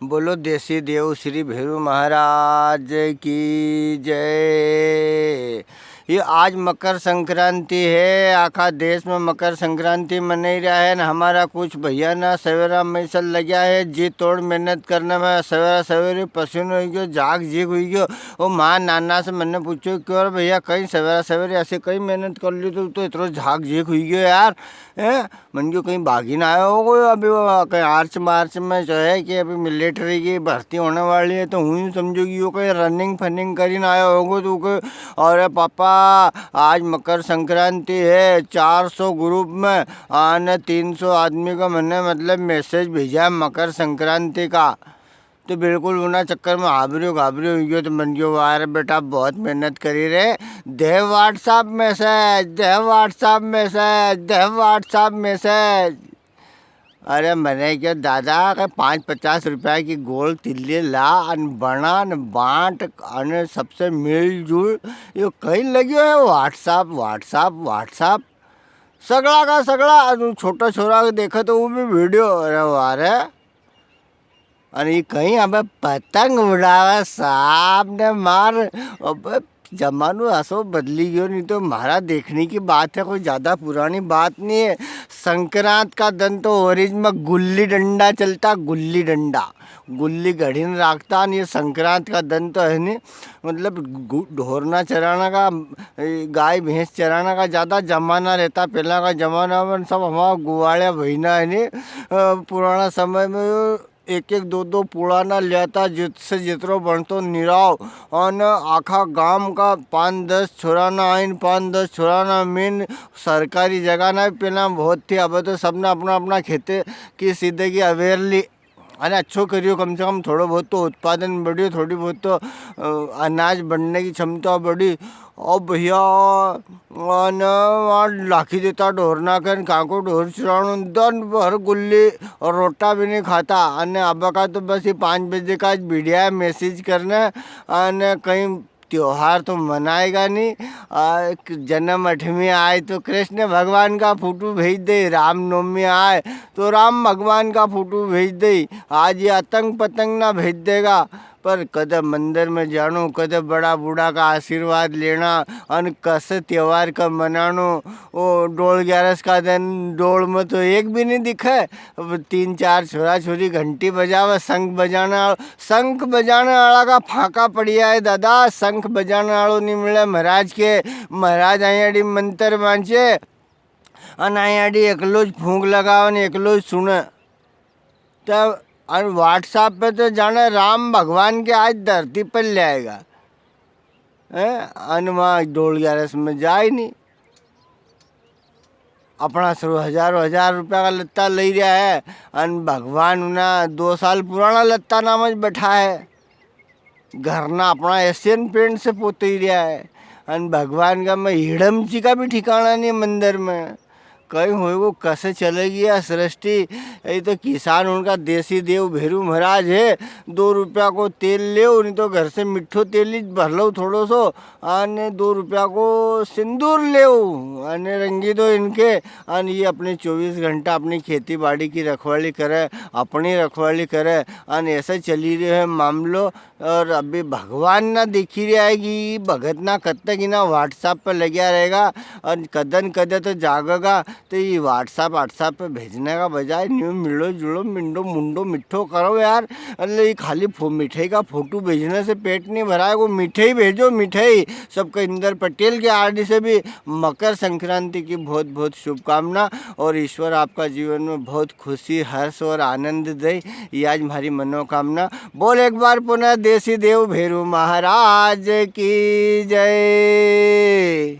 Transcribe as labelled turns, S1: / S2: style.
S1: बोलो देसी देव श्री भैरू महाराज की जय। ये आज मकर संक्रांति है, आखा देश में मकर संक्रांति मनाई रहा है न। हमारा कुछ भैया ना सवेरा में सल लग्या है, जी तोड़ मेहनत करने में सवेरा सवेरे पसीनो हो गयो, जाग जीग हुई गयो। वो माँ नाना से मैंने पूछो क्यों भैया कहीं सवेरा सवेरे ऐसे कहीं मेहनत कर ली तो इतना झाग झीक हुई गयो यार। मन क्यों कहीं भागी ना आया हो अभी कहीं मार्च में जो है कि अभी मिलिट्री की भर्ती होने वाली है, तो हूँ समझोगी वो कहीं रनिंग फनिंग करी ना आया होगा तो अरे पापा आज मकर संक्रांति है, 400 ग्रुप में आने 300 आदमी का मैंने मतलब मैसेज भेजा है मकर संक्रांति का। तो बिल्कुल उना चक्कर में घाबरी हुई गयो। तो मन गयो यार बेटा बहुत मेहनत करी रे, दे व्हाट्सएप मैसेज। अरे मैंने क्या दादा का 5-50 रुपया की गोल तिल्ली ला अन बना न बांट अन सबसे मिलजुल ये कहीं लग्यो है व्हाट्सएप सगड़ा का सगड़ा। छोटा छोरा देखा तो वो भी वीडियो अरे वारे अरे ये कहीं हमें पतंग उड़ावा साहब ने मार। अब जमानो असो बदली गयो, नहीं तो हमारा देखने की बात है, कोई ज़्यादा पुरानी बात नहीं है। संक्रांत का दिन तो ओरिज में गुल्ली डंडा चलता, गुल्ली घड़ी न रखता। नहीं संक्रांत का दिन तो है नहीं, मतलब ढोरना चराना का गाय भैंस चराना का ज़्यादा जमाना रहता। पहला का जमाना में सब हमारा गुवाड़िया बहिना है नहीं, पुराना समय में एक दो पुराना लियाता जिससे जितरो बनतो निराव और आखा गांव का 5-10 छोराना आइन 5-10 छोराना मीन सरकारी जगह ना पहला बहुत थी। अब तो सबने अपना अपना खेते की सीधे की अवेयर ली। अरे अच्छो करियो, कम से कम थोड़ा बहुत तो उत्पादन बढ़ियो, थोड़ी बहुत तो अनाज बढ़ने की क्षमता बढ़ी। और भैया लाखी देता ढोरना कर काको ढोर चुराणु दन भर गुल्ली और रोटा भी नहीं खाता। अने अब का तो बस ये 5 बजे का वीडियो मैसेज करना अने कहीं त्योहार तो मनाएगा नहीं। जन्म अठमी आए तो कृष्ण भगवान का फोटो भेज दे, रामनवमी आए तो राम भगवान का फोटो भेज दे। आज ये आतंक पतंग ना भेज देगा, पर कदे मंदिर में जानो, कदे बड़ा बूढ़ा का आशीर्वाद लेना और कैसे त्यौहार का मनानो। वो डोल 11 का दिन डोल में तो एक भी नहीं दिखे। अब 3-4 छोरा छोरी घंटी बजावे, शंख बजाने वाला का फाका पड़िया है दादा। शंख बजाने वालों नहीं मिले महाराज के, महाराज आयाडी मंत्र मांचे और आयाडी एकलो ज फूंक लगावे ने एकलो ज सुने। तब और व्हाट्सएप पे तो जाने राम भगवान के आज धरती पर ले आएगा है। वहाँ डोल 11 में जाए नहीं, अपना शुरू हजार रुपया का लत्ता ले रहा है और भगवान उन्हें 2 साल पुराना लत्ता नामज बैठा है। घर ना अपना एशियन पेंट से पोते ही रहा है और भगवान का मैं हिडमची का भी ठिकाना नहीं मंदिर में। कहीं हो वो कैसे चलेगी या सृष्टि। ये तो किसान उनका देसी देव भैरू महाराज है। 2 रुपया को तेल ले, नहीं तो घर से मिठो तेल ही भर लो थोड़ो सो, आने 2 रुपया को सिंदूर ले आने रंगी दो इनके। और ये अपने 24 घंटा अपनी खेती बाड़ी की रखवाली करे, अपनी रखवाली करे और ऐसे चली रहे है मामलो। और अभी भगवान ना दिखी रहेगी, भगत ना कद तक ही ना व्हाट्सएप पर लगा रहेगा और कदन कदे तो जागेगा। तो ये व्हाट्सएप पे भेजने का बजाय न्यू मिलो जुलो मिंडो मुंडो मिठो करो यार। अरे ये खाली मिठाई का फोटो भेजने से पेट नहीं भरा है, वो मिठाई भेजो मिठाई। सबका इंदर पटेल के आरडी से भी मकर संक्रांति की बहुत बहुत शुभकामना और ईश्वर आपका जीवन में बहुत खुशी हर्ष और आनंद दे, ये आज हमारी मनोकामना। बोल एक बार पुनः देसी देव भैरू महाराज की जय।